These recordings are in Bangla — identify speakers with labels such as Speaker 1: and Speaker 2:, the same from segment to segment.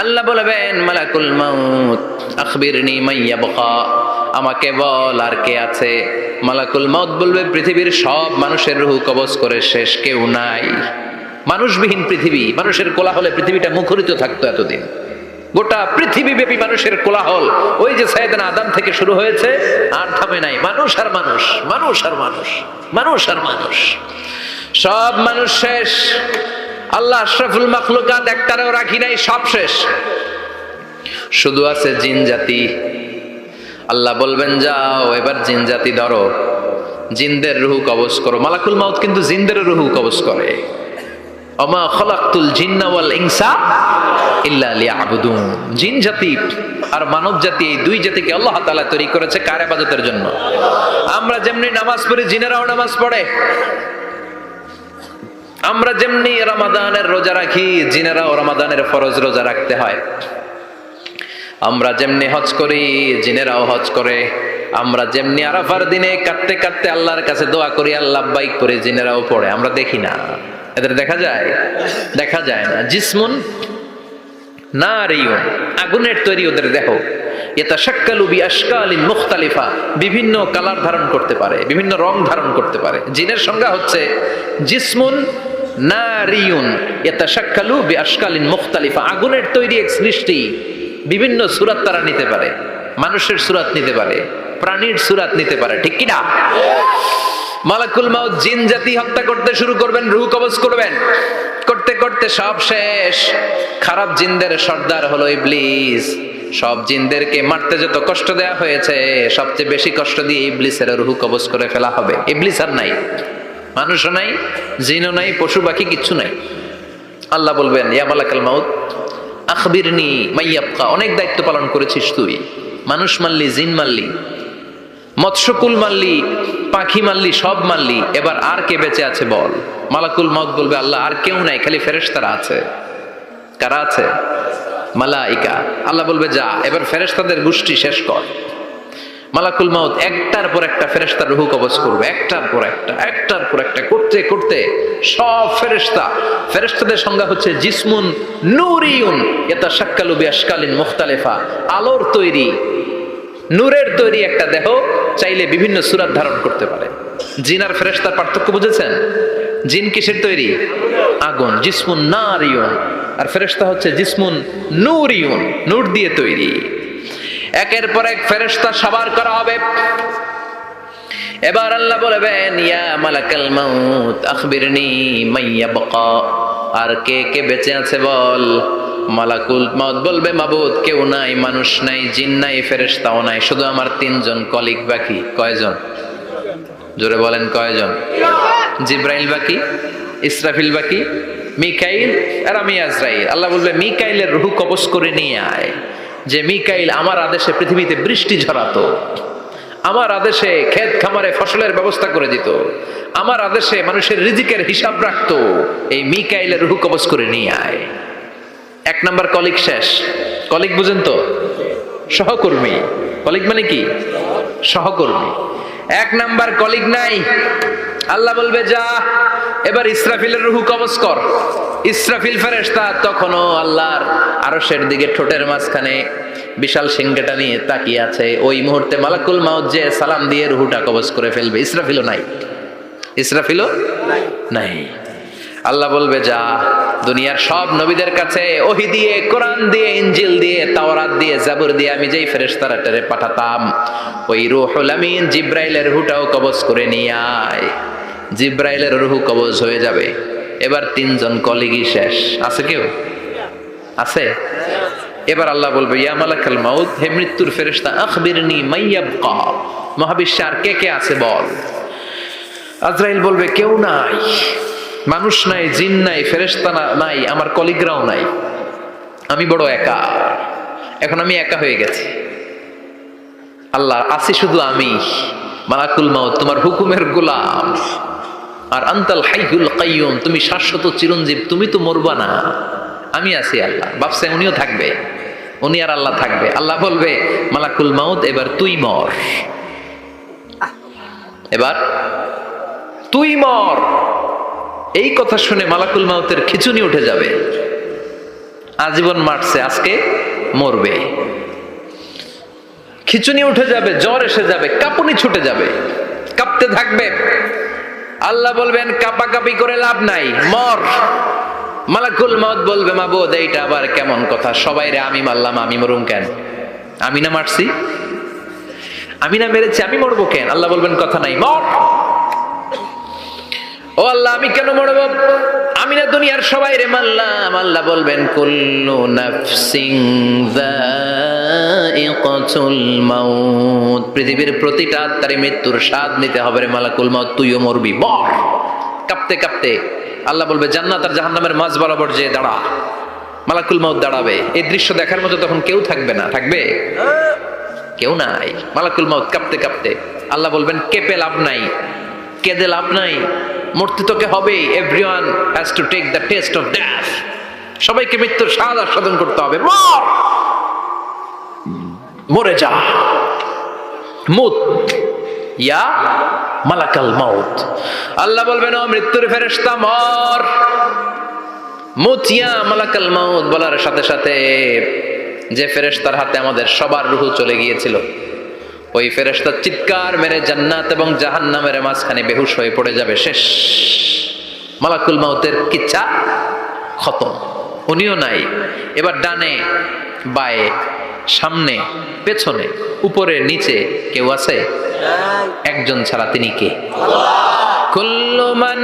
Speaker 1: আল্লাহ বলবেন মালাকুল মাউত আখবিরনি মান ইয়াবকা, আমাকে বল আর কে আছে। মালাকুল মাউত বলবে পৃথিবীর সব মানুষের রূহ কবজ করে শেষ, কেউ নাই। মানুষবিহীন পৃথিবী, মানুষের কোলাহলে পৃথিবীটা মুখরিত থাকতো এতদিন। গোটা পৃথিবীব্যাপী মানুষের কোলাহল, ওই যে সাইয়েদনা আদম থেকে শুরু হয়েছে, আর থামে নাই। মানুষ আর মানুষ, মানুষ আর মানুষ, মানুষ আর মানুষ, সব মানুষ শেষ। আল্লাহ আশরাফুল মাখলুকাত একটারেও রাখি নাই, সব শেষ। শুধু আছে জিন জাতি। আল্লাহ বলবেন যাও এবার জিন জাতি ধরো, জিনদের রূহ কবজ করো। মালাকুল মাউত কিন্তু জিনদের রূহ কবজ করে। ওমা খলাকতুল জিন্না ওয়াল ইনসা ইল্লা লিয়াবুদুন। জিন জাতি আর মানব জাতি, এই দুই জাতিকে আল্লাহ তাআলা তৈরি করেছে কার ইবাদতের জন্য। আমরা যেমনি নামাজ পড়ি, জিনেরাও নামাজ পড়ে। আমরা যেমনি রমাদানের রোজা রাখি, জিনেরাও রমাদানের ফরজ রোজা রাখতে হয়। আমরা যেমনি হজ করি, জিনেরাও হজ করে। আমরা যেমনি আরাফার দিনে কাঁদতে কাঁদতে আল্লাহর কাছে দোয়া করি, আল্লাহ লাব্বাইক পড়ে, জিনেরাও পড়ে। আমরা দেখি না, এদের দেখা যায়? দেখা যায় না। জিসমুন নারিয়ুন, আগুনের তৈরি ওদের দেহ। ইয়াতাশাক্কালু বিআশকালিন মুখতালিফা, বিভিন্ন কালার ধারণ করতে পারে, বিভিন্ন রং ধারণ করতে পারে। জিনের সংজ্ঞা হচ্ছে জিসমুন নারিয়ুন ইয়াতাশাক্কালু বিআশকালিন মুখতালিফা, আগুনের তৈরি এক সৃষ্টি। বিভিন্ন সূরাত তারা নিতে পারে, মানুষের সূরাত নিতে পারে, প্রাণীর সূরাত নিতে পারে, ঠিক কি না? মালাকুল মাউত জিন জাতি হত্যা করতে শুরু করবেন, রূহ কবজ করবেন। করতে করতে সব শেষ। খারাপ জিনদের সর্দার হলো ইবলিস। সব জিনদেরকে মারতে যত কষ্ট দেয়া হয়েছে, সবচেয়ে বেশি কষ্ট দিয়ে ইবলিসের রূহ কবজ করে ফেলা হবে। ইবলিস আর নাই, মানুষও নাই, জিনও নাই, পশু পাখি কিচ্ছু নাই। আল্লাহ বলবেন ইয়া মালাকুল মাউত আখবিরনি মান ইয়াবকা, অনেক দায়িত্ব পালন করেছিস তুই। মানুষ মারলি, জিন মারলি, মৎস্যকুল মারলি, পাখি মারলি, সব মারলি, এবার আর কে বেঁচে আছে বল। মালাকুল মাউত বলবে আল্লাহ আর কেউ নাই, খালি ফেরেশতারা আছে। কারা আছে? মালাইকা। আল্লাহ বলবে যা এবার ফেরেশতাদের গোষ্ঠী শেষ কর। মালাকুল মাউত একটার পর একটা ফেরেশতার রূহ কবজ করবে, একটার পর একটা, একটার পর একটা করতে করতে সব ফেরেশতা। ফেরেশতাদের সংজ্ঞা হচ্ছে জিসমুন নূরিয়ুন ইয়াতাশাক্কালু বিআশকালিন মুখতালিফা, আলোর তৈরি, নূরের তৈরি একটা দেহ, চাইলে বিভিন্ন সূরাত ধারণ করতে পারে। জিন আর ফেরেশতার পার্থক্য বুঝেছেন? জিন কিসের তৈরি? আগুন, জিসমুন নারিয়ুন। আর ফেরেশতা হচ্ছে জিসমুন নূরিয়ুন, নূর দিয়ে তৈরি। একের পর এক ফেরেশতা সবার করা হবে। এবার আল্লাহ বলবেন ইয়া মালাকাল মাউত আখবিরনি মান ইয়াবকা, আর কে কে বেঁচে আছে বল। মালাকুল মাউত বলবে মাবুদ কেউ নাই, মানুষ নাই, জিন নাই, ফেরেশতাও নাই, শুধু আমার তিনজন কলিগ বাকি। কয়জন? জোরে বলেন কয়জন? জিব্রাইল বাকি, ইসরাফিল বাকি, মিকাইল আর আমি আজরাইল। আল্লাহ বলবে মিকাইলের রূহ কবজ করে নিয়ে আয়। যে মিকাইল আমার আদেশে পৃথিবীতে বৃষ্টি ঝরাতো, আমার আদেশে ক্ষেত খামারে ফসলের ব্যবস্থা করে দিত, আমার আদেশে মানুষের রিজিকের হিসাব রাখতো, এই মিকাইলের রূহ কবজ করে নিয়ে আয়। এক নাম্বার কলিগ শেষ। কলিগ বুঝেন তো? সহকর্মী। কলিগ মানে কি? সহকর্মী। এক নাম্বার কলিগ নাই। আল্লাহ বলবে যা এবার ইসরাফিলের রূহ কবজ কর। ইসরাফিল ফেরেশতা তখনও আল্লাহর আরশের দিকে ঠোঁটের মাঝখানে বিশাল সিংহটা নিয়ে তাকিয়ে আছে। ওই মুহূর্তে মালাকুল মাউত যে সালাম দিয়ে রূহটা কবজ করে ফেলবে। ইসরাফিলও নাই, ইসরাফিলও নাই। আল্লাহ বলবে যা দুনিয়ার সব নবীদের কাছে ওহী দিয়ে, কোরআন দিয়ে, ইনজিল দিয়ে, তাওরাত দিয়ে, জাবুর দিয়ে আমি যেই ফেরেশতারে পাঠাতাম, ওই রূহুল আমিন জিব্রাইলের রূহটাও কবজ করে নিয়ে আয়। জিব্রাইলের রূহ কবজ হয়ে যাবে। এবার তিনজন কলিগই শেষ। আছে কেউ? আছে? এবার আল্লাহ বলবে ইয়া মালাকাল মাউত, হে মৃত্যুর ফেরেশতা আখবিরনি মান ইয়াবকা, মহাবিশ্বে আর কে কে আছে বল। আজরাইল বলবে কেউ নাই, মানুষ নাই, জিন নাই, ফেরেশতা নাই, আমার কলিগরাও নাই, আমি বড় একা। এখন আমি একা হয়ে গেছি। আল্লাহ আছি শুধু আমি। মালাকুল মাউত তোমার হুকুমের গোলাম। আর আনতাল হাইয়ুল কাইয়ুম, তুমি শাশ্বত চিরঞ্জীব, তুমি তো মরবা না, আমি আছি। আল্লাহ ভাবছে উনিও থাকবে, উনি আর আল্লাহ থাকবে। আল্লাহ বলবে মালাকুল মাউত এবার তুই মর, এবার তুই মর। এই কথা শুনে মালাকুল মাউতের খিঁচুনি উঠে যাবে। আজীবন মারছে, আজকে মরবে। খিচুনি উঠে যাবে, জ্বর এসে যাবে, কাঁপুনি ছুটে যাবে, কাঁপতে থাকবে। আল্লাহ বলবেন কাঁপাকাঁপি করে লাভ নাই, মর। মালাকুল মউত বলবে মাবুদ এইটা আবার কেমন কথা, সবাই রে আমি মারলাম, আমি মরুম কেন? আমি না মারছি, আমি না মেরেছি, আমি মরবো কেন? আল্লাহ বলবেন কথা নাই, মর। ও আল্লাহ আমি কেন মরব? আমি না দুনিয়ার সবাই রে মারলাম। আল্লাহ বলবেন কুল্লু নাফসিন যায়িকাতুল মাউত, পৃথিবীর প্রতিটা আত্মারে মৃত্যুর স্বাদ নিতে হবে রে মালাকুল মউত, তুইও মরবি, মর। কাঁপতে কাঁপতে আল্লাহ বলবে জান্নাত আর জাহান্নামের মাঝ বরাবর যে দাঁড়া। মালাকুল মউত দাঁড়াবে, এই দৃশ্য দেখার মতো তখন কেউ থাকবে না, থাকবে কেউ নাই। মালাকুল মউত কাঁপতে কাঁপতে, আল্লাহ বলবেন কেঁপে লাভ নাই, কেঁদে লাভ নাই, মরতে তোকে হবে। Everyone has to take the test of death, সবাইকে মৃত্যুর স্বাদ আস্বাদন করতে হবে, মর, মরে যা। মুত ইয়া মালাকাল মউত। আল্লাহ বলবেন ও মৃত্যুর ফেরেশতা মর। মুত ইয়া মালাকাল মউত বলার সাথে সাথে যে ফেরেশতার হাতে আমাদের সবার রূহ চলে গিয়েছিল, ওই ফেরেশতা চিৎকার মেরে জান্নাত এবং জাহান্নামের মাঝখানে বেহুশ হয়ে পড়ে যাবে, শেষ। মালাকুল মউতের কিচ্ছা খতম, উনিও নাই। এবার ডানে বায়ে সামনে পেছনে উপরে নিচে কেউ আছে? একজন ছাড়া, তিনি কে? কুল্লু মান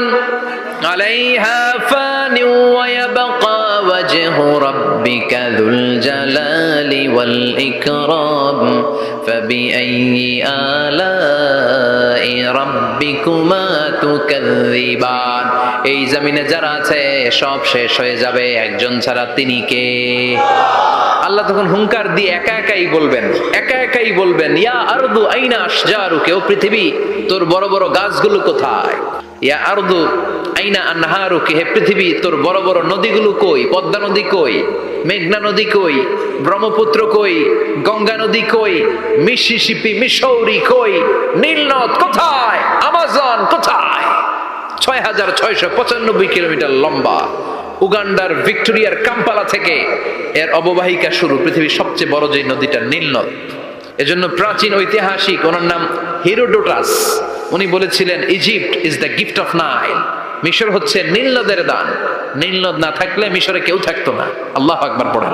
Speaker 1: আলাইহা ফানি ওয়া ইয়াবকা ওয়াজহু রাব্বিকা যুল জালালি ওয়াল ইকরাম ফাবিআইয়ি আলাই রাব্বিকুমা তুকাযযিবান। এই জমিনে যারা আছে সব শেষ হয়ে যাবে, একজন ছাড়া, তিনি কে? আল্লাহ তখন হুঙ্কার দিয়ে একা একাই বলবেন, একা একাই বলবেন ইয়া আরদু আইনা আশজারুকা, ও পৃথিবী তোর বড় বড় গাছগুলো কোথায়? ইয়া আরদু আইনা আনহারুকা, হে পৃথিবী তোর বড় বড় নদীগুলো কই? পদ্মা নদী কই? মেঘনা নদী কই? ব্রহ্মপুত্র কই? গঙ্গা নদী কই? মিসিসিপি, মিসৌরি কই? নীল নদ কোথায়? আমাজন কোথায়? ৬,৬৯৫ কিলোমিটার লম্বা, উগান্ডার ভিক্টোরিয়ার কাম্পালা থেকে এর অববাহিকা শুরু। পৃথিবীর সবচেয়ে বড় যে নদীটা নীল নদ। এজন্য প্রাচীন ঐতিহাসিক, ওনার নাম হিরোডোটাস, উনি বলেছিলেন Egypt is the gift of Nile, মিশর হচ্ছে নীল নদের দান। নীল নদ না থাকলে মিশরে কেউ থাকতো না। আল্লাহু আকবার পড়েন।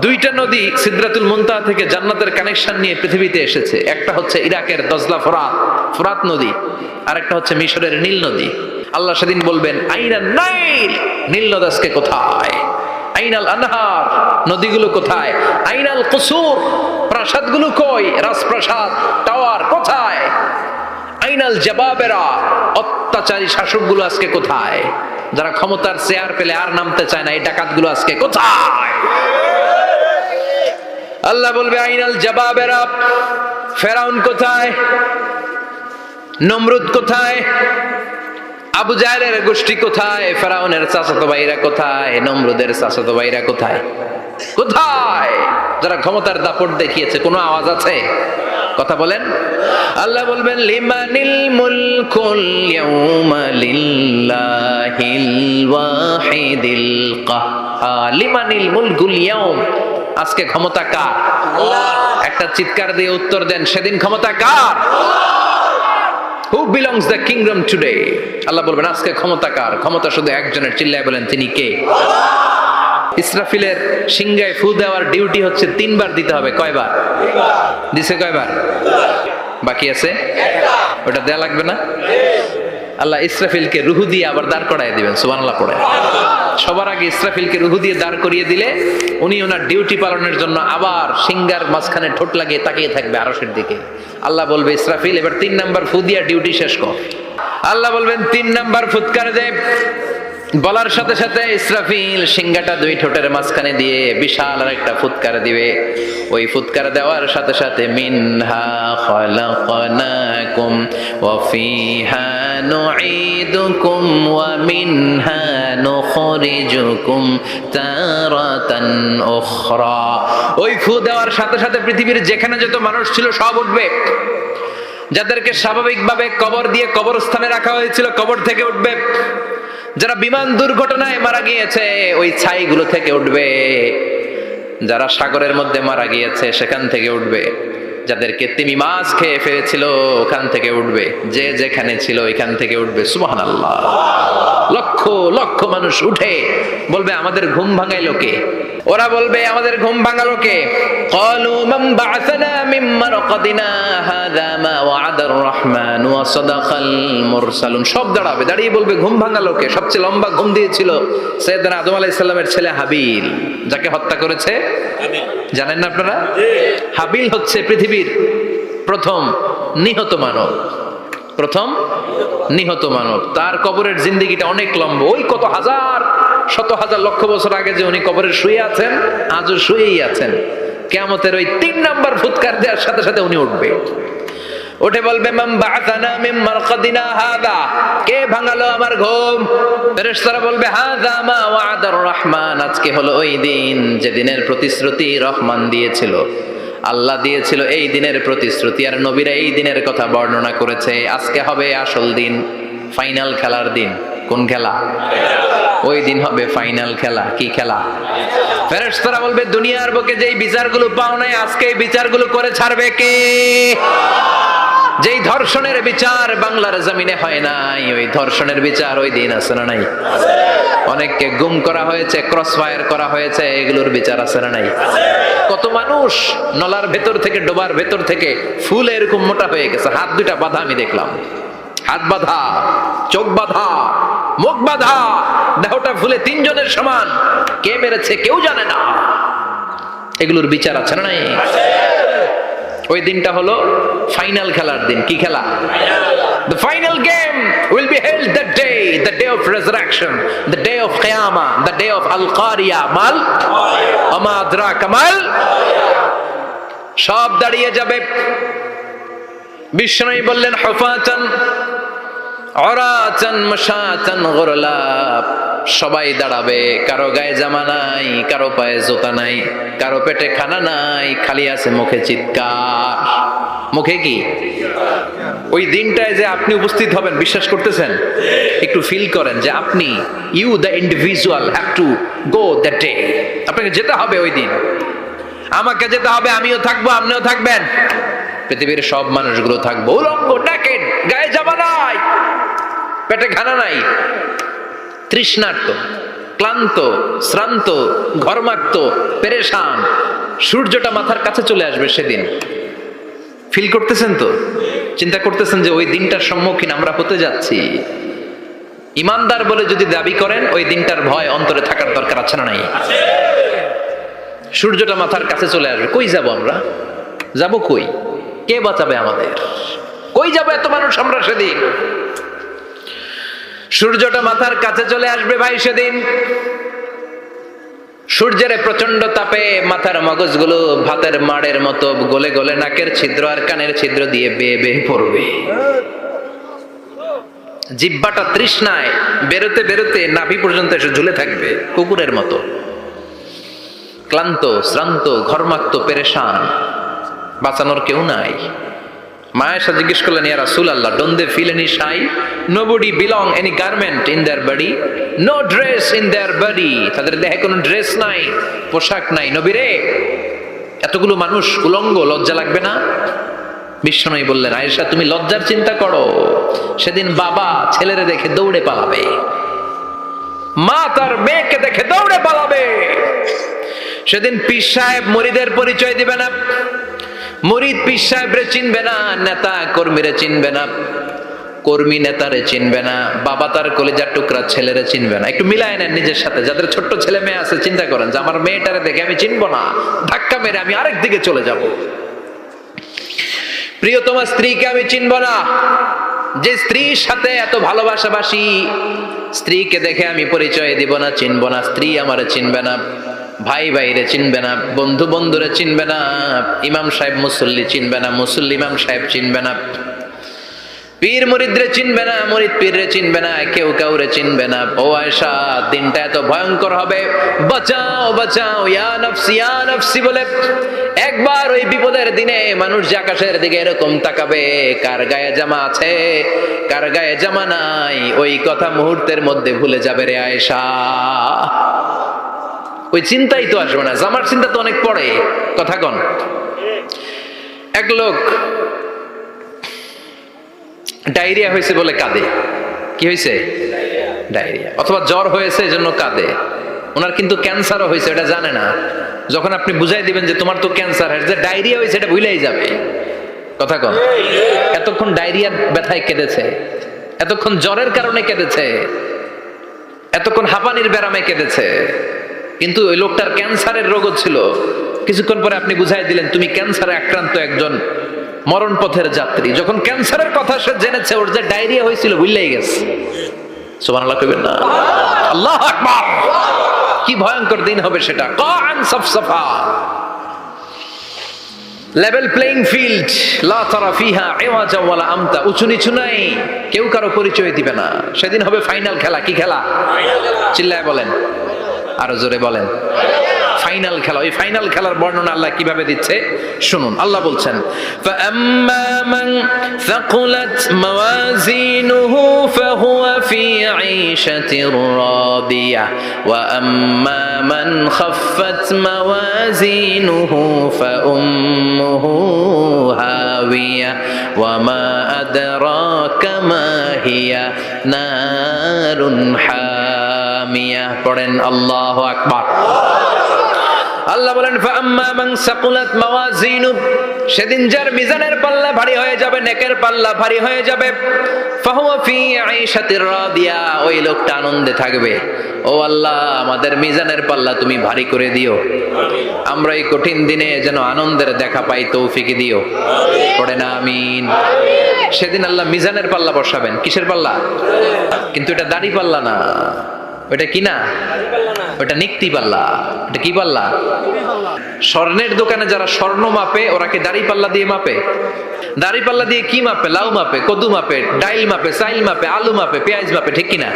Speaker 1: দুইটা নদী সিদরাতুল মুনতাহা থেকে জান্নাতের কানেকশন নিয়ে পৃথিবীতে এসেছে। একটা হচ্ছে ইরাকের দজলা ফোরাত নদী, আর একটা হচ্ছে মিশরের নীল নদী। আল্লাহ সেদিন বলবেন আইনা নাইল, নীল নদ আজকে কোথায়? আইনাল আনহার, নদীগুলো কোথায়? আইনাল কুসুর, প্রাসাদগুলো কই? রাজপ্রাসাদ, টাওয়ার কোথায়? আইনাল জাবাবেরা, অত্যাচারী শাসকগুলো আজকে কোথায়? যারা ক্ষমতার চেয়ার পেলে আর নামতে চায় না, এই ডাকাতগুলো আজকে কোথায়? আল্লাহ বলবে আইনাল জাবাবেরা, ফেরাউন কোথায়? নমরুদ কোথায়? আবু জাহেলের গোষ্ঠী কোথায়? ফেরাউনের চাচাতো ভাইরা কোথায়? নমরুদের চাচাতো ভাইরা কোথায়? কোথায়? যারা ক্ষমতার দাপট দেখিয়েছে, কোনো আওয়াজ আছে? কথা বলেন। আল্লাহ বলবেন লিমানিল মুলকুল ইয়াউমা লিল্লাহিল ওয়াহিদিল কাহ্হার। লিমানিল মুলকুল ইয়াউম, আজকে ক্ষমতা কার? আল্লাহ। একটা চিৎকার দিয়ে উত্তর দেন, সেদিন ক্ষমতা কার? Who belongs the kingdom today? আল্লাহ বলবেন আজকে ক্ষমতা কার? ক্ষমতা শুধু একজনের, চিল্লায় বলেন তিনি কে? ইসরাফিলের সিংহায় ফু দেওয়ার ডিউটি হচ্ছে 3 বার দিতে হবে। কয়বার দিছে? কয়বার বাকি আছে? ওটা দেয়া লাগবে না? আল্লাহ ইসরাফিলকে রুহু দিয়ে আবার দাঁড় করায় দিবেন। সুবহানাল্লাহ পড়ে। সবার আগে ইসরাফিলকে রুহু দিয়ে দাঁড় করিয়ে দিলে উনি ওনার ডিউটি পালনের জন্য আবার সিংহার মাঝখানে ঠোঁট লাগিয়ে তাকিয়ে থাকবে আরশের দিকে। আল্লাহ বলবে ইসরাফিল এবার 3 নাম্বার ফু দিয়া ডিউটি শেষ কর। আল্লাহ বলবেন 3 নাম্বার ফুৎকার দে। বলার সাথে সাথে ইসরাফিল সিংহাটা 2 ঠোঁটের মাঝখানে দিয়ে বিশাল আর একটা ফুৎকার দিবে। ওই ফুৎকার দেওয়ার সাথে সাথে মিনহা খালাকনাকুম ওয়া ফিহা নুঈদুকুম ওয়া মিনহা নুখরিজুকুম তারাতান উখরা। ওই ফু দেওয়ার সাথে সাথে পৃথিবীর যেখানে যত মানুষ ছিল সব উঠবে। যাদেরকে স্বাভাবিকভাবে কবর দিয়ে কবরস্থানে রাখা হয়েছিল কবর থেকে উঠবে। যারা বিমান দুর্ঘটনায় মারা গিয়েছে ওই ছাইগুলো থেকে উঠবে, যারা সাগরের মধ্যে মারা গিয়েছে সেখান থেকে উঠবে, যাদেরকে তিমি মাছ খেয়ে ফেলেছিল ওখান থেকে উঠবে, যে যেখানে ছিল ওইখান থেকে উঠবে। সুবহানাল্লাহ। লক্ষ লক্ষ মানুষ উঠে বলবে আমাদের ঘুম ভাঙাইলো কে? ওরা বলবে আমাদের ঘুম ভাঙালো কে? ক্বালু মান বা'আসানা মিন মারকাদিনা হাযা মা ওয়া'আদার রহমান ওয়া সাদাকাল মুরসালুন। সব দাঁড়াবে, দাঁড়িয়ে বলবে ঘুম ভাঙালো কে? সবচেয়ে লম্বা ঘুম দিয়েছিল সাইয়েদনা আদম আলাইহিস সালামের ছেলে হাবিল, যাকে হত্যা করেছে জানেন না আপনারা? হাবিল হচ্ছে পৃথিবীর প্রথম নিহত মানব, প্রথম নিহত মানব। তার কবরের জিন্দেগিটা অনেক লম্বা, ওই কত হাজার শত হাজার লক্ষ বছর আগে যে উনি কবরে শুয়ে আছেন, আজও শুয়েই আছেন। কিয়ামতের ওই ৩ নাম্বার ফুৎকার দেওয়ার সাথে সাথে উনি উঠবে, উঠে বলবে মান বা'আসানা মিন মারকাদিনা হাযা, কে ভাঙালো আমার ঘুম? ফেরেশতারা বলবে হাযা মা ওয়া'আদার রহমান, আজকে হলো ওই দিন যে দিনের প্রতিশ্রুতি রহমান দিয়েছিল, আল্লাহ দিয়েছিল এই দিনের প্রতিশ্রুতি, আর নবীরা এই দিনের কথা বর্ণনা করেছে। আজকে হবে আসল দিন, ফাইনাল খেলার দিন। কোন খেলা? ওই দিন হবে ফাইনাল খেলা। কি খেলা? ফেরেশতারা বলবে দুনিয়ার বুকে যেই বিচারগুলো পাও নাই আজকে এই বিচারগুলো করে ছাড়বে কে? যেই ধর্ষণের বিচার বাংলার জমিনে হয় নাই, ওই ধর্ষণের বিচার ওই দিন আছে না নাই? অনেককে গুম করা হয়েছে, ক্রস ফায়ার করা হয়েছে, এগুলোর বিচার আছে না নাই? কত মানুষ নলার ভেতর থেকে, ডোবার ভেতর থেকে ফুল এরকম মোটা হয়ে গেছে, হাত দুইটা বাঁধা, আমি দেখলাম হাত বাঁধা, চোখ বাঁধা, মুখ বাঁধা, দেহটা ফুলে ৩ জনের সমান। কে মেরেছে কেউ জানে না, এগুলোর বিচার আছে না নাই? ওই দিনটা হলো ফাইনাল খেলার দিন। কি খেলা? The final game will be held that day, the day of resurrection, the day of Qiyamah, the day of Al-Qariya, mal ama adraka mal। সব দাঁড়িয়ে যাবে। বিষ্ণু বললেন হুফাতান উরাতান মাশাতান গুরলা, সবাই দাঁড়াবে, কারো গায়ে জামা নাই, কারো পায়ে জুতা নাই, কারো পেটে খানা নাই, খালি আছে মুখে চিৎকার। মুখে কি? ওই দিনটায় যে আপনি উপস্থিত হবেন, বিশ্বাস করতেছেন? একটু ফিল করেন যে আপনি, you the individual have to go that day. আপনাকে যেতে হবে ওই দিন, আমাকে যেতে হবে, আমিও থাকবো, আপনিও থাকবেন, পৃথিবীর সব মানুষগুলো থাকবো উলঙ্গ, naked, গায়ে জামা নাই, পেটে খানা নাই, তৃষ্ণার্ত, ক্লান্ত, শ্রান্ত, ঘর্মাক্ত, পেরেশান। সূর্যটা মাথার কাছে চলে আসবে সেদিন। ফিল করতেছেন তো? চিন্তা করতেছেন যে ওই দিনটার সম্মুখীন আমরা হতে যাচ্ছি। ইমানদার বলে যদি দাবি করেন, ওই দিনটার ভয় অন্তরে থাকার দরকার আছে না নাই? সূর্যটা মাথার কাছে চলে আসবে, কই যাব আমরা? যাব কই? কে বাঁচাবে আমাদের? কই যাব এত মানুষ আমরা সেদিন? সূর্যটা মাথার কাছে চলে আসবে ভাই সেদিন। সূর্যের প্রচন্ড তাপে মাথার মগজগুলো ভাতের মাড়ের মতো গলে গলে নাকের ছিদ্র আর কানের ছিদ্র দিয়ে বেয়ে বেয়ে পড়বে। জিহ্বাটা তৃষ্ণায় বেরোতে বেরোতে নাভি পর্যন্ত এসে ঝুলে থাকবে কুকুরের মতো। ক্লান্ত, শ্রান্ত, ঘর্মাক্ত, পেরেশান, বাঁচানোর কেউ নাই। মায়েশা জিজ্ঞেস করলেন, ইয়া রাসূলুল্লাহ, don't they feel any shy? Nobody belong any garment in their body, no dress in their body. তাদের দেহে কোনো ড্রেস নাই, পোশাক নাই। নবীরে, এতগুলো মানুষ উলঙ্গ, লজ্জা লাগবে না? বিশ্বনবী বললেন, আয়েশা তুমি লজ্জার চিন্তা করো, সেদিন বাবা ছেলেরে দেখে দৌড়ে পালাবে, মা তার মেয়েকে দেখে দৌড়ে পালাবে। সেদিন পীর সাহেব মুরিদের পরিচয় দিবে না, মুরিদ পীর সাহেবরে চিনবে না, নেতা কর্মীরে চিনবে না, কর্মী নেতারে চিনবে না, বাবা তার কলিজার টুকরা ছেলেরে চিনবে না। একটু মিলায় নেন নিজের সাথে। যাদের ছোট্ট ছেলে মেয়ে আছে, চিন্তা করেন যে আমার মেয়েটারে দেখে আমি চিনবো না, ধাক্কা মেরে আমি আরেক দিকে চলে যাব। প্রিয়তমা স্ত্রীকে আমি চিনবো না, যে স্ত্রীর সাথে এত ভালোবাসাবাসি, স্ত্রীকে দেখে আমি পরিচয় দিব না, চিনবো না। স্ত্রী আমারে চিনবে না, ভাই ভাইরে চিনবে না, বন্ধু বন্ধুরে চিনবে না, ইমাম সাহেব মুসল্লি চিনবে না, মুসল্লি ইমাম সাহেব চিনবে না। পীর মুরিদরে চিনবে না, মুরিদ পীররে চিনবে না, কেউ কাউরে চিনবে না। ও আয়েশা, দিনটা এত ভয়ঙ্কর হবে, বাঁচাও বাঁচাও, ইয়া নফসি বলে একবার ওই বিপদের দিনে মানুষ যে আকাশের দিকে এরকম তাকাবে, কার গায়ে জামা আছে কার গায়ে জামা নাই, ওই কথা মুহূর্তের মধ্যে ভুলে যাবে রে আয়েশা। ওই চিন্তাই তো আসবে না, জামার চিন্তা তো অনেক পরে। কথা কন। এক লোক ডায়রিয়া হয়েছে বলে কাঁদে। কি হয়েছে? ডায়রিয়া। অথবা জ্বর হয়েছে এজন্য কাঁদে। ওনার কিন্তু ক্যান্সারও হয়েছে, এটা জানে না। যখন আপনি বুঝাই দিবেন যে তোমার তো ক্যান্সার হয়েছে, ডায়রিয়া হয়েছে, এটা ভুলেই যাবে। কথা কন। এতক্ষণ ডায়রিয়ার ব্যথায় কেঁদেছে, এতক্ষণ জ্বরের কারণে কেঁদেছে, এতক্ষণ হাঁপানির ব্যারামে কেঁদেছে, কিন্তু ওই লোকটার ক্যান্সারের রোগও ছিল। কিছুক্ষণ পরে আপনি বুঝাই দিলেন তুমি ক্যান্সারে আক্রান্ত একজন মরণ পথের যাত্রী। যখন ক্যান্সারের কথা সে জেনেছে, ওর যে ডায়রিয়া হয়েছিল ভুলেই গেছে। সুবহানাল্লাহ কইবেন না? আল্লাহু আকবার। কি ভয়ঙ্কর দিন হবে সেটা। কান সাফসাফা, লেভেল প্লেইং ফিল্ড, লা তারা ফিহা ইওয়াজা ওয়ালা আমতা। উঁচু নিচু নাই, কেউ কারো পরিচয় দিবে না। সেদিন হবে ফাইনাল খেলা। কি খেলা? চিল্লায় বলেন, আরো জোরে বলেন। ফাইনাল খেলা। ওই ফাইনাল খেলার বর্ণনা আল্লাহ কিভাবে দিচ্ছে শুনুন। আল্লাহ বলছেন, ফাআম্মা মান সাকুলাত মাওয়াজিনুহু ফাহুয়া ফি আইশাতির রাদিয়া ওয়া আম্মা মান খাফফাত মাওয়াজিনুহু ফাউম্মুহু হাওিয়া ওয়া মা আদরাকা মা হিয়া নারুন হামিয়া। পড়েন আল্লাহু আকবার। আল্লাহ বলেন, ফাআম্মা মান সাকুলাত মাওয়াজিনু, সেদিন যার মিজানের পাল্লা ভারী হয়ে যাবে, নেকের পাল্লা ভারী হয়ে যাবে, ফাহুয়া ফি আইশাতির রাদিয়া, ওই লোকটা আনন্দে থাকবে। ও আল্লাহ, আমাদের মিজানের পাল্লা তুমি ভারী করে দিও, আমরা এই কঠিন দিনে যেন আনন্দের দেখা পাই, তৌফিক দিও। পড়ে না আমিন। সেদিন আল্লাহ মিজানের পাল্লা বসাবেন। কিসের পাল্লা? কিন্তু এটা দাড়ি পাল্লা না, ওটা কি না, ওটা নিক্তি পাল্লা। এটা কি পাল্লা? স্বর্ণের দোকানে যারা স্বর্ণ মাপে, ওরা কি দাড়ি পাল্লা দিয়ে মাপে? দাড়ি পাল্লা দিয়ে কি মাপে? লাউ মাপে, কদু মাপে, ডাইল মাপে, চাইল মাপে, আলু মাপে, পেঁয়াজ মাপে, ঠিক কিনা?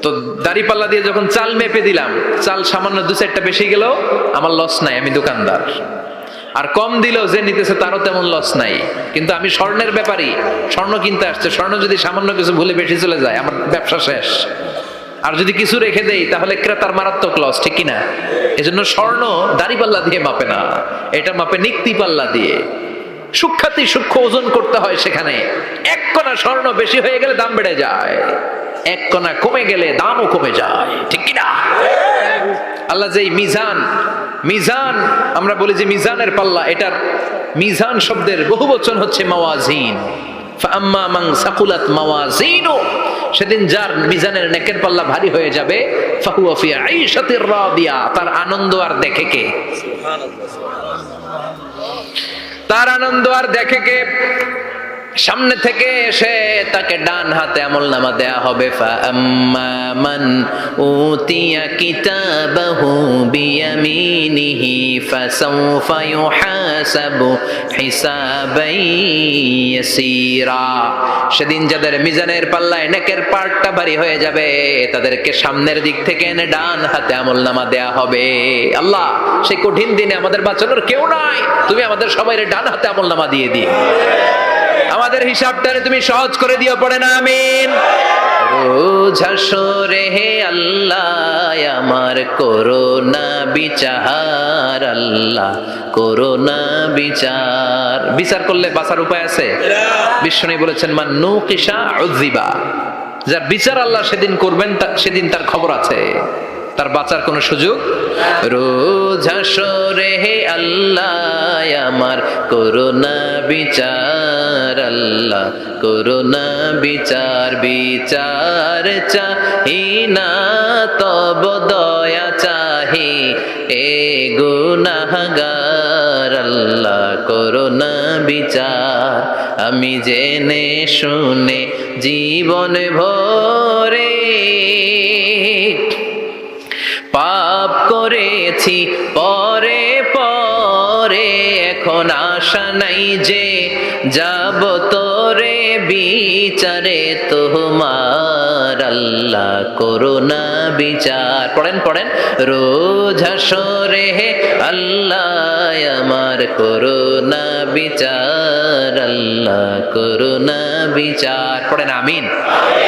Speaker 1: তো দাড়ি পাল্লা দিয়ে যখন চাল মেপে দিলাম, চাল সামান্য 2-4টা বেশি গেল, আমার লস নাই, আমি দোকানদার। আর কম দিলেও যে নিতেছে তারও তেমন লস নাই। কিন্তু আমি স্বর্ণের ব্যাপারী, স্বর্ণ কিনতে আসছে, স্বর্ণ যদি সামান্য কিছু ভুলে বেশি চলে যায়, আমার ব্যবসা শেষ। আর যদি কিছু রেখে দেই তাহলে ক্রেতার মারাত্মক লস, ঠিক কিনা? এজন্য স্বর্ণ দাড়িপাল্লা দিয়ে মাপে না, এটা মাপে নিক্তি পাল্লা দিয়ে। সূক্ষ্মাতি সূক্ষ্ম ওজন করতে হয় সেখানে। এক কণা স্বর্ণ বেশি হয়ে গেলে দাম বেড়ে যায়, এক কণা কমে গেলে দামও কমে যায়, ঠিক কিনা? আল্লাহ যে মিজান, মিজান আমরা বলি যে মিজানের পাল্লা, এটার মিজান শব্দের বহু বচন হচ্ছে মাওয়াজিন। ফাআম্মা মান সাকুলাত মাওয়াজিনু, সেদিন যার মিজানের নেকের পাল্লা ভারী হয়ে যাবে, ফাহুয়া ফি আইশাতির রাদিয়া, তার আনন্দ আর দেখে কে? তার আনন্দ আর দেখে কে? সামনে থেকে এসে তাকে ডান হাতে আমলনামা দেয়া হবে। ফাআম্মা মান উতিয়া কিতাবাহু বিয়ামিনিহি ফাসাউফা ইউহাসাবু হিসাবান ইয়াসীরা। সেদিন যাদের মিজানের পাল্লায় নেকের পার্টটা ভারী হয়ে যাবে, তাদেরকে সামনের দিক থেকে এনে ডান হাতে আমলনামা দেয়া হবে। আল্লাহ, সেই কঠিন দিনে আমাদের বাঁচানোর কেউ নাই, তুমি আমাদের সবাইরে ডান হাতে আমলনামা দিয়ে দিও, আমাদের হিসাবটারে তুমি সহজ করে দিও। পড়ে না আমিন। রোজ হাসরে হে আল্লাহ আমার করোনা বিচার, আল্লাহ করোনা বিচার। বিচার করলে বাঁচার উপায় আছে? বিষ্ণু বলেছেন, মান নুকিশা উযিবা, যার বিচার আল্লাহ সেদিন করবেন, সেদিন তার খবর আছে, তার বাঁচার কোনো সুযোগ। রোজ হাসরে হে আল্লাহ আমার করোনা বিচার, আল্লাহ করোনা বিচার। বিচার চাহি না তব দয়া চাহি, এ গুনাহগার, আল্লাহ করোনা বিচার। আমি জেনে শুনে জীবন ভরে পাপ করেছি পরে পরে, এখন আশা নাই যে যাব তোরে বিচারে তোমার, আল্লাহ করুণা বিচার। পড়েন পড়েন, রোজ হাসরে আল্লাহ আমার করুণা বিচার, আল্লাহ করুণা বিচার। পড়েন আমিন।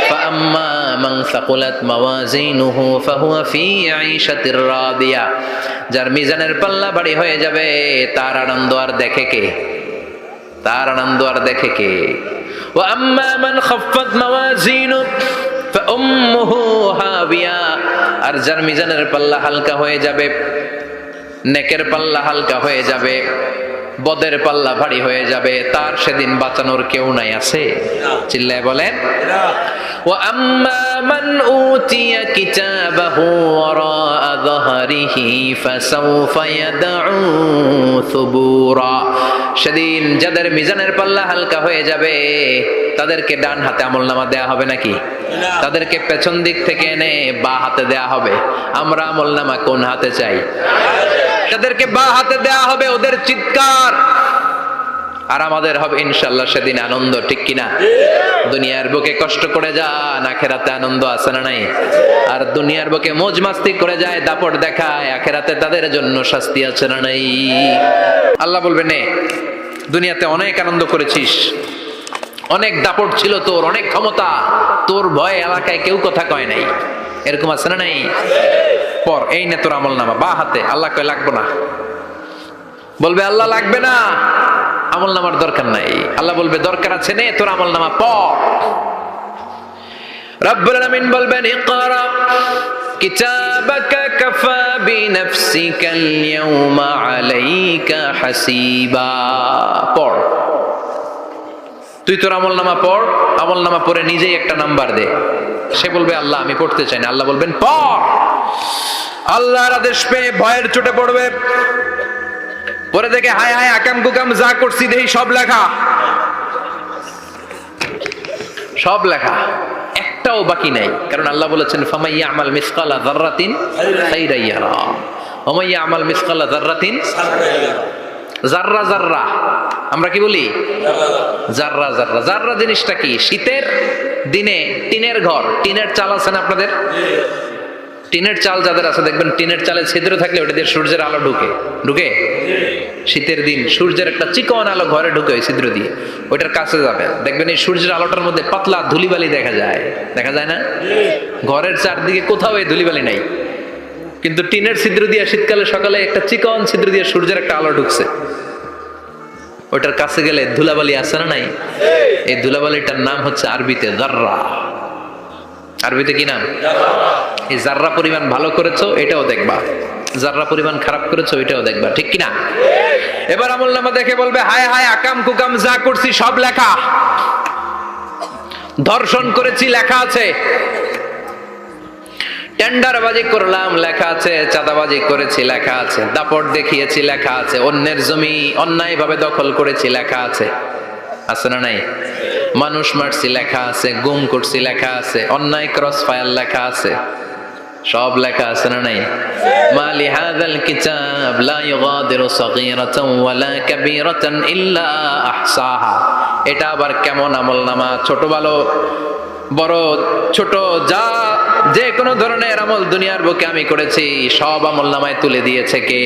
Speaker 1: ফাআম্মা মান সাকুলাত মাওয়াজিনুহু ফাহুয়া ফি আইশাতির রাদিয়া, যার মিজানের পাল্লা ভারী হয়ে যাবে তার আনন্দ আর দেখে কে? তার আনন্দ আর দেখে কে? ওয়া আম্মা মান খাফফাত মাওয়াজিনু ফাউম্মুহু হাবিয়া, আর যার মিজানের পাল্লা হালকা হয়ে যাবে, নেকের পাল্লা হালকা হয়ে যাবে, বদের পাল্লা ভারী হয়ে যাবে, তার সেদিন বাঁচানোর কেউ নাই। আছে? চিল্লায় বলেন। ওয়া আম্মা মান উতিয়া কিতাবাহু ওয়ারাআ যাহরিহি ফাসাউফা ইয়াদউ সুবুরা, সেদিন যাদের মিজানের পাল্লা হালকা হয়ে যাবে তাদেরকে ডান হাতে আমলনামা দেয়া হবে নাকি? তাদেরকে পেছন দিক থেকে এনে বা হাতে দেয়া হবে। আমরা আমলনামা কোন হাতে চাই? তাদেরকে বা হাতে দেয়া হবে, ওদের চিৎকার আর আমাদের হবে ইনশাআল্লাহ সেদিন আনন্দ। ঠিক কিনা? দুনিয়ার বুকে কষ্ট করে যান, আখেরাতে আনন্দ আছে না নাই? আর দুনিয়ার বুকে মौज মাস্তি করে যায়, দাপট দেখায়, আখেরাতে তাদের জন্য শাস্তি আছে না নাই? আল্লাহ বলবে নে, দুনিয়াতে অনেক আনন্দ করেছিস, অনেক দাপট ছিল তোর, অনেক ক্ষমতা, তোর ভয়ে এলাকায় কেউ কথা কয় নাই, এরকম আছে না নাই? পর এই নে তোর আমলনামা বা হাতে। আল্লাহ কয় লাগবে না। বলবে আল্লাহ লাগবে না, আমলনামার দরকার নাই। আল্লাহ বলবে দরকার আছে, নে তোর আমলনামা পড়। রব্বুল আলামিন বলবেন ইকরা কিতাবাকা কাফা বিনাফসিকাল ইয়াউমা আলাইকা হাসিবা, পড়। তুই তোর আমলনামা পড়, আমলনামা পড়ে নিজেই একটা নাম্বার দে। সে বলবে আল্লাহ আমি পড়তে চাই না। আল্লাহ বলবেন পড়। আল্লাহর আদেশ পেয়ে ভয়ের চোটে পড়বে, পরে দেখে হায় হায় আকাম কুকাম যা করছি দেই সব লেখা, সব লেখা, একটাও বাকি নাই। কারণ আল্লাহ বলেছেন ফামাইয়া আমাল মিসকালা যাররাতিন খাইরান ইয়ারা ওয়া মাইয়া আমাল মিসকালা যাররাতিন, জাররা জাররা আমরা কি বলি? জাররা জাররা। জাররা জিনিসটা কি? শীতের দিনে টিনের ঘর, টিনের চাল আছে না আপনাদের? টিনের চাল যাদের আছে দেখবেন টিনের চালে ছিদ্র থাকলে ওটা দিয়ে সূর্যের আলো ঢুকে ঢুকে শীতের দিন সূর্যের একটা চিকন আলো ঘরে ঢুকে ওই ছিদ্র দিয়ে, ওইটার কাছে যাবেন দেখবেন এই সূর্যের আলোটার মধ্যে পাতলা ধুলিবালি দেখা যায়। দেখা যায় না? ঘরের চারদিকে কোথাও এই ধুলিবালি নাই, কিন্তু টিনের ছিদ্র দিয়ে শীতকালে সকালে একটা চিকন ছিদ্র দিয়ে সূর্যের একটা আলো ঢুকছে, ওইটার কাছে গেলে ধুলাবালি আছে না নাই? এই ধুলাবালিটার নাম হচ্ছে আরবিতে জাররা। আরবিতে কি নাম? এই জাররা পরিমাণ ভালো করেছো এটাও দেখবা, জাররা পরিমাণ খারাপ করেছো এটাও দেখবা। ঠিক কিনা? এবার আমলনামা দেখে বলবে হায় হায় আকাম কুকাম যা করছি সব লেখা, ধর্ষণ করেছি লেখা আছে, টেন্ডারবাজি করলাম লেখা আছে, চাঁদাবাজি করেছি লেখা আছে, দাপট দেখিয়েছি লেখা আছে, অন্যের জমি অন্যায় ভাবে দখল করেছি লেখা আছে। আছে না নাই? মানুষ মারছি লেখা আছে, গুম করছি লেখা আছে, অন্যায় ক্রস ফায়ার লেখা আছে, সব লেখা আছে না নাই? মালি হাযাল কিতাব লা ইউগাদিরু সাগীরাতান ওয়ালা কাবীরাতান ইল্লা আহসাহা। এটা আবার কেমন আমলনামা? ছোট ভালো বড় ছোট যা যে কোনো ধরনের আমল দুনিয়ার বুকে আমি করেছি সব আমলনামায় তুলে দিয়েছে কে?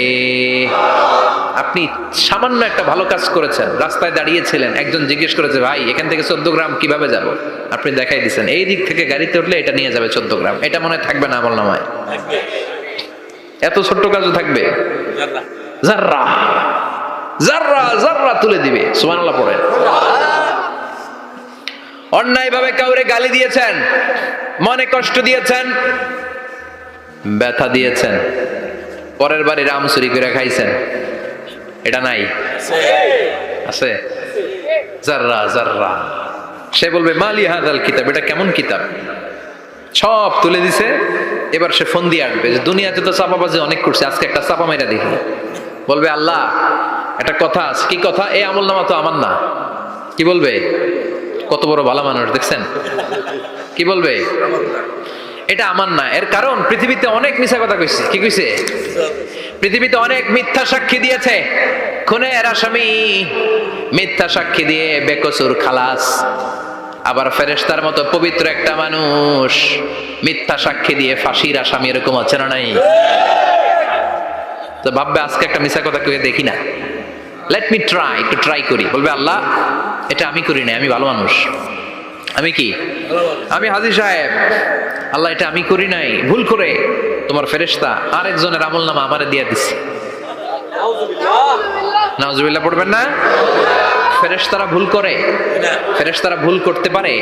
Speaker 1: আপনি সামান্য একটা ভালো কাজ করেছেন, রাস্তায় দাঁড়িয়েছিলেন, একজন জিজ্ঞেস করেছে ভাই এখান থেকে 14 গ্রাম কিভাবে যাব, আপনি দেখাই দিচ্ছেন এই দিক থেকে গাড়িতে উঠলে এটা নিয়ে যাবে 14 গ্রাম, এটা মনে থাকবে না আমলনামায়? এত ছোট্ট কাজও থাকবে? জাররা জাররা জাররা তুলে দিবে। সুবহানাল্লাহ পড়েন। অন্যায় ভাবে কাউরে গালি দিয়েছেন, মনে কষ্ট দিয়েছেন, ব্যথা দিয়েছেন, পরের বাড়ির আম চুরি করে খাইছেন, এটা নাই? আছে? জাররা জাররা। সে বলবে মালি হাযাল কিতাব, এটা কেমন কিতাব? সব তুলে দিছে। এবার সে ফোন দিয়ে আসবে যে দুনিয়াতে তো চাপাবাজি অনেক করছে, আজকে একটা চাপা মাইরা দেখি। বলবে আল্লাহ একটা কথা আছে। কি কথা? এই আমলনামা তো আমার না। কি বলবে? কত বড় ভালো মানুষ দেখছেন? কি বলবে? এটা আমার না। এর কারণ পৃথিবীতে অনেক মিছা কথা কইছে। কি কইছে? পৃথিবীতে অনেক মিথ্যা সাক্ষী দিয়েছে, খুনের আসামি মিথ্যা সাক্ষী দিয়ে বেকসুর খালাস। আবার ফেরেশতার মতো পবিত্র একটা মানুষ মিথ্যা সাক্ষী দিয়ে ফাঁসির আসামি, এরকম আছে না নাই? তো ভাববে আজকে একটা মিথ্যা কথা কেউ দেখি না, লেট মি ট্রাই, একটু ট্রাই করি। বলবে আল্লাহ এটা আমি করি নাই, আমি ভালো মানুষ। আমি কি? আমি হাজী সাহেব। আল্লাহ এটা আমি করি নাই, ভুল করে তোমার ফেরেশতা আরেকজনের আমলনামা আমারে দিয়ে দিছে। নাউজুবিল্লাহ পড়বেন না? ফেরেশতারা ভুল করে? ফেরেশতারা ভুল করতে পারে?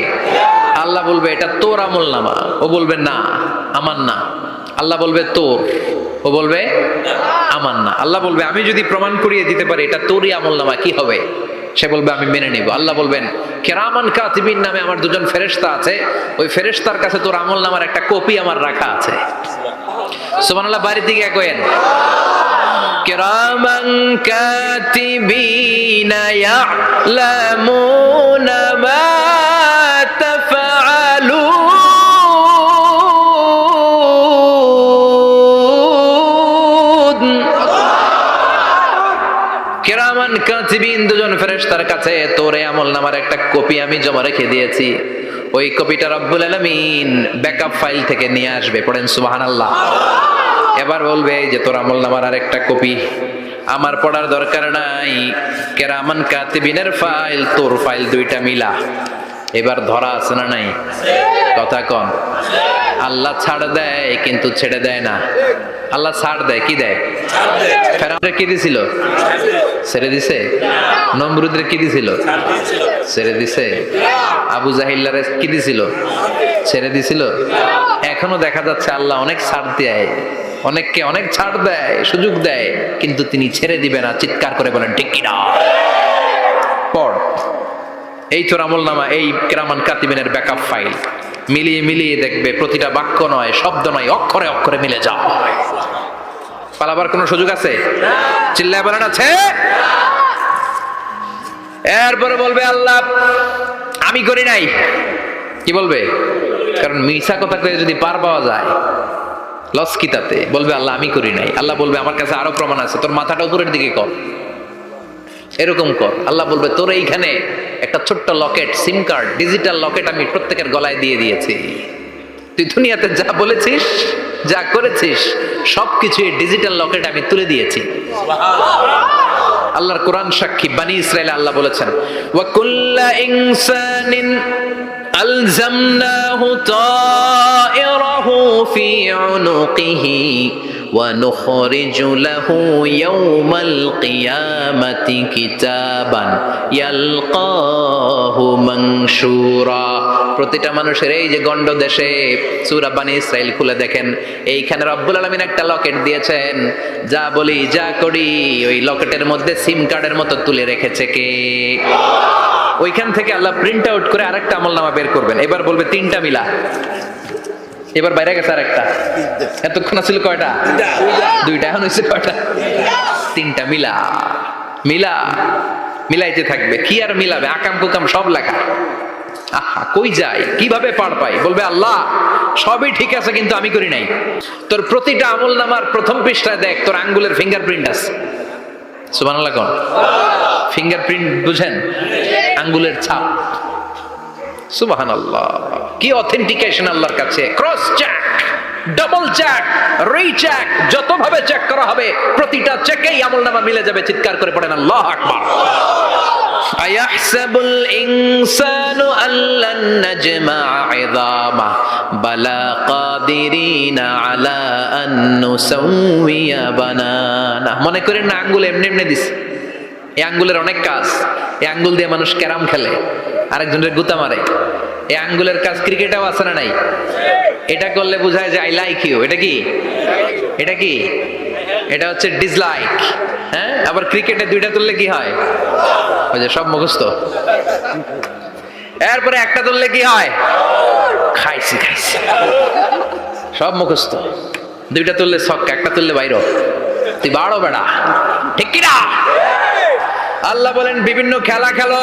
Speaker 1: আল্লাহ বলবে এটা তোর আমলনামা, ও বলবে না আমার না। আল্লাহ বলবে তোর, ও বলবে আমার না। আল্লাহ বলবে আমি যদি প্রমাণ করিয়ে দিতে পারি এটা তোরই আমলনামা, কি হবে? সে বলবে আমি মেনে নিব। আল্লাহ বলবেন কিরামান কাতিবিন নামে আমার দুজন ফেরেশতা আছে, ওই ফেরেশতার কাছে তোর আমলনামার একটা কপি আমার রাখা আছে। সুবহানাল্লাহ, বাড়িতে গিয়ে কইেন কিরামান কাতিবিনা ইয়ালামুনা মা তাফআলুন। কিরামান কাতিবিন দুজন ফেরেশতার কাছে তোর আমলনামার একটা কপি আমি জমা রেখে দিয়েছি। ওই কপিটা রব্বুল আলামিন ব্যাকআপ ফাইল থেকে নিয়ে আসবে। পড়েন সুবহানাল্লাহ। এবার বলবে এই যে তোর আমলনামার আরেকটা কপি, আমার পড়ার দরকার নাই, কিরামান কাতিবিনের ফাইল তোর ফাইল দুইটা মিলা। এবার ধরা আছে না নাই? কথা কন। আল্লাহ ছাড় দেয় কিন্তু ছেড়ে দেয় না। আল্লাহ ছাড় দেয়, কি দেয়? ফেরাউনকে কি দিছিল? ছেড়ে দিছে। নমরুদের কি দিছিল? ছেড়ে দিছে। আবু জাহিল্লারে কি দিছিল? ছেড়ে দিছিল। এখনো দেখা যাচ্ছে আল্লাহ অনেক ছাড় দেয়, অনেককে অনেক ছাড় দেয়, সুযোগ দেয়, কিন্তু তিনি ছেড়ে দিবে না। চিৎকার করে বলেন ঠিক কিনা? পড় এই তোর আমলনামা, এই কিরামান কাতিবিনের ব্যাকআপ ফাইল মিলিয়ে মিলিয়ে দেখবে প্রতিটা বাক্য নয়, শব্দ নয়, অক্ষরে অক্ষরে মিলে যায়। পালাবার কোনো সুযোগ আছে? চিল্লায় বলেন আছে। এরপরে বলবে আল্লাহ আমি করি নাই। কি বলবে? কারণ মিছা কথা কয়ে যদি পার পাওয়া যায় লস কি তাতে? বলবে আল্লাহ আমি করি নাই। আল্লাহ বলবে আমার কাছে আরো প্রমাণ আছে, তোর মাথাটা উপরের দিকে কর, এরকম কর। আল্লাহ বলবে তোর এইখানে একটা ছোট্ট লকেট, সিম কার্ড, ডিজিটাল লকেট আমি প্রত্যেকের গলায় দিয়ে দিয়েছি। তুই দুনিয়াতে যা বলেছিস, যা করেছিস, সবকিছু এই ডিজিটাল লকেট আমি তুলে দিয়েছি। আল্লাহর কোরআন সাক্ষী। বনি ইসরাইলে আল্লাহ বলেছেন ওয়া কুল্লা ইনসানিন আলজামনাহু তায়রাহু ফি উনুকিহি ওয়া নুখরিজু লাহু ইয়াওমাল কিয়ামাতি কিতাবান ইয়ালকাহু মানশুরা। প্রতিটা মানুষের এই যে গন্ড দেশে সূরা বনি ইসরাইল খুলে দেখেন, এইখানে রব্বুল আলামিন একটা লকেট দিয়েছেন। যা বলি যা করি ওই লকেটের মধ্যে সিম কার্ডের মতো তুলে রেখেছে কে? ওইখান থেকে আল্লাহ প্রিন্ট আউট করে আরেকটা আমলনামা বের করবেন। এবার বলবে তিনটা মিলা। এবার বাইরে গেছে আরেকটা। এতক্ষণ ছিল কয়টা? দুইটা। এখন হয়েছে কয়টা? তিনটা। মিলা মিলা মিলাইতে থাকবে। কি আর মিলাবে? আকাম কুকাম সব লেখা। আহা কই যায়, কিভাবে পার পাই? বলবে আল্লাহ সবই ঠিক আছে কিন্তু আমি করি নাই। তোর প্রতিটা আমলনামার প্রথম পৃষ্ঠায় দেখ তোর আঙ্গুলের ফিঙ্গারপ্রিন্ট আছে। সুবহানাল্লাহ কোন? ফিঙ্গারপ্রিন্ট বুঝেন? আঙ্গুলের ছাপ। সুবহানাল্লাহ, কি অথেন্টিকেশন আল্লাহর কাছে। Cross check, double check, recheck, যতভাবে চেক করা হবে প্রতিটা চেকেই আমলনামা মিলে যাবে। চিৎকার করে পড়েন আল্লাহু আকবার। আয়াহসাবুল ইনসানু আল্লান নাজমা'a 'ইযামা বালা কাদিরিনা আলা আন নুসাউইয়া বানানা। মনে করেন না আঙ্গুল এমনি এমনি দিছে। এই আঙ্গুলের অনেক কাজ। এই আঙ্গুল দিয়ে মানুষ ক্যারাম খেলে, আরেকজনের গুতা মারে। এই আঙ্গুলের কাজ ক্রিকেটেও আছে না নাই? এটা করলে বোঝায় যে আই লাইক ইউ। এটা কি? এটা কি? এটা হচ্ছে ডিসলাইক। হ্যাঁ, আবার ক্রিকেটে দুইটা তুললে কি হয়? ওই যে সব মুখস্থ। এরপরে একটা তুললে কি হয়? খাইছি খাইছি, সব মুখস্থ। দুইটা তুললে ছক্কা, একটা তুললে বাইরো। তুই বাড়ো বেড়া, ঠিক কিনা? আল্লাহ বলেন বিভিন্ন খেলা খেলো,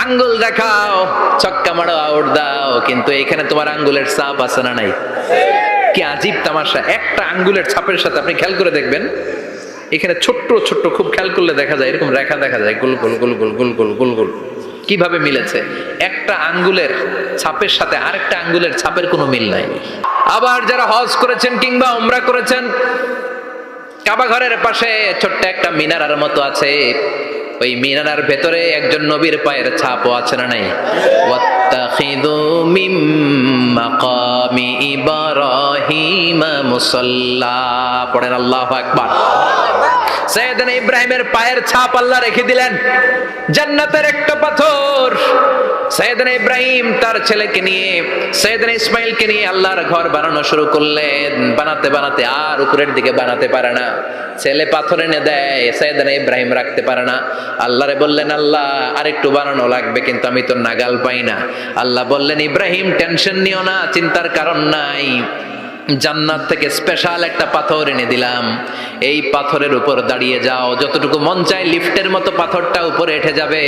Speaker 1: আঙ্গুল দেখাও, ছক্কা মারো, আউট দাও, কিন্তু এখানে তোমার আঙ্গুলের ছাপ আছে না নাই? কি আজীব তামাশা। একটা আঙ্গুলের ছাপের সাথে আপনি খেয়াল করে দেখবেন এখানে ছোট্ট ছোট্ট খুব খেয়াল করলে দেখা যায় এরকম রেখা দেখা যায়, গোল গোল গোল গোল গোল গোল গোল গোল। কিভাবে মিলেছে? একটা আঙ্গুলের ছাপের সাথে আরেকটা আঙ্গুলের ছাপের কোনো মিল নাই। আবার যারা হজ করেছেন কিংবা উমরা করেছেন, কাবা ঘরের পাশে ছোট্ট একটা মিনারার মতো আছে, ওই মিনারার ভেতরে একজন নবীর পায়ের ছাপও আছে না নাই? ওয়াত্তাখিযু মিম মাকামি ইব্রাহিম মুসাল্লা, পড়েন আল্লাহু আকবার। সাইয়েদনা ইব্রাহিমের পায়ের ছাপ আল্লাহ রেখে দিলেন জান্নাতের একটা পাথর। সাইয়েদনা ইব্রাহিম তার ছেলেকে নিয়ে, সাইয়েদনা ইসমাইলকে নিয়ে আল্লাহর ঘর বানানো শুরু করলেন। বানাতে বানাতে আর উপরের দিকে বানাতে পারে না, ছেলে পাথর এনে দেয়, সাইয়েদনা ইব্রাহিম রাখতে পারে না। আল্লাহরে বললেন, আল্লাহ আরেকটু বানানো লাগবে, কিন্তু আমি তো নাগাল পাই না। আল্লাহ বললেন, ইব্রাহিম টেনশন নিও না, চিন্তার কারণ নাই, জান্নাত থেকে স্পেশাল একটা পাথর এনে দিলাম, এই পাথরের উপর দাঁড়িয়ে যাও, যতটুকু মন চায় লিফটের মতো পাথরটা উপরে উঠে যাবে,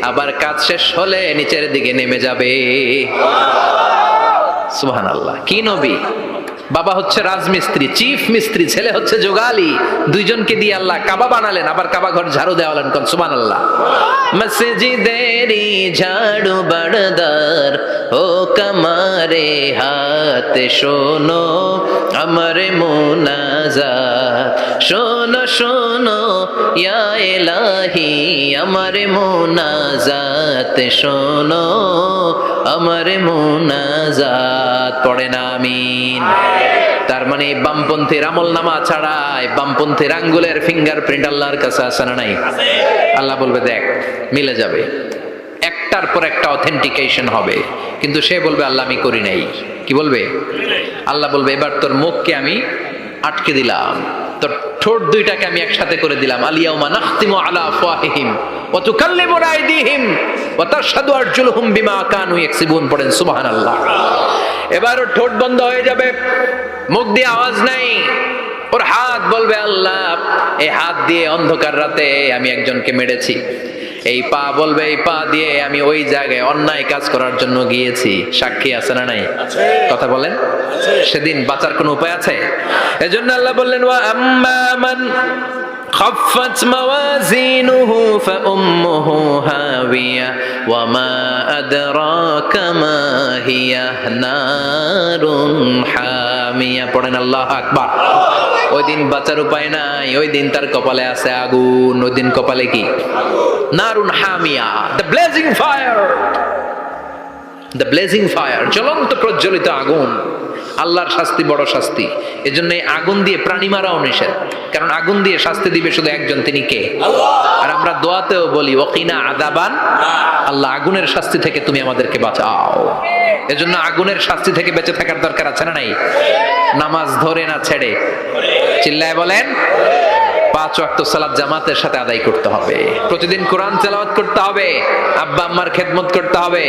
Speaker 1: আবার কাজ শেষ হলে নিচের দিকে নেমে যাবে। সুবহানাল্লাহ। কি নবী! বাবা হচ্ছে রাজমিস্ত্রি, চিফ মিস্ত্রি, ছেলে হচ্ছে যোগালী, দুইজনকে দিয়ে আল্লাহ কাবা বানালেন, আবার কাবা ঘর ঝাড়ু দেওয়ালেন। কোন সুবহানাল্লাহ। মসজিদেরি ঝাড়ু বারদার ও কমারে হাত, শোনো আমার মুনাজাত, শোনো শোনো ইয়া ইলাহি আমার মুনাজাত, শোনো আমার মুনাজাত। পড়েন আমিন। তার মানে বামপন্থীর আমল নামা ছাড়াই বামপন্থীর আঙ্গুলের ফিঙ্গারপ্রিন্ট আল্লাহর কাছে আছে না নাই? আল্লাহ বলবে দেখ, মিলে যাবে, একটার পর একটা অথেন্টিকেশন হবে, কিন্তু সে বলবে আল্লাহ আমি করি নাই। কি বলবে? আল্লাহ বলবে এবার তোর মুখকে আমি আটকে দিলাম, তোর ঠোঁট দুইটাকে আমি একসাথে করে দিলাম। আলিয়াউমা নাখতিমু আলা আফওয়াহিহিম ওয়া তুকাল্লিমুনা আইদিহিম ওয়া তাশহাদু আরজুলুহুম বিমা কানু ইয়াকসিবুন। পড়েন সুবহানাল্লাহ। এবার ওর ঠোঁট বন্ধ হয়ে যাবে, মুখ দিয়ে আওয়াজ নাই, ওর হাত বলবে আল্লাহ এই হাত দিয়ে অন্ধকার রাতে আমি একজনকে মেরেছি, এই পা বলবে এই পা দিয়ে আমি ওই জায়গায় অন্যায় কাজ করার জন্য গিয়েছি। সাক্ষী আছে না নাই? কথা বলেন। সেদিন বাঁচার কোনো উপায় আছে? এজন্য আল্লাহ বললেন, ওয়া আম্মা মান খাফফাত মাওয়াজিনুহু ফাউম্মুহু হাওিয়া ওয়া মা আদরাকা মা হিয়া নারুন হামিয়া। পড়েন আল্লাহু আকবার। ওই দিন বাঁচার উপায় নাই, ওই দিন তার কপালে আছে আগুন। ওই দিন কপালে কি? নারুন হামিয়া, the blazing fire, the blazing fire, জ্বলন্ত প্রজ্বলিত আগুন। আল্লাহর শাস্তি বড় শাস্তি। এজন্য আগুন দিয়ে প্রাণী মারাও নিষেধ, কারণ আগুন দিয়ে শাস্তি দিবে শুধু একজন, তিনি কে? আর আমরা দোয়াতেও বলি ওয়াকিনা আযাবান, আল্লাহ আগুনের শাস্তি থেকে তুমি আমাদেরকে বাঁচাও। এজন্য আগুনের শাস্তি থেকে বেঁচে থাকার দরকার আছে না নাই? নামাজ ধরে না ছেড়ে, চিল্লায় বলেন। 5 ওয়াক্ত সালাত জামাতের সাথে আদায় করতে হবে, প্রতিদিন কোরআন তেলাওয়াত করতে হবে, আব্বা আম্মার খেদমত করতে হবে।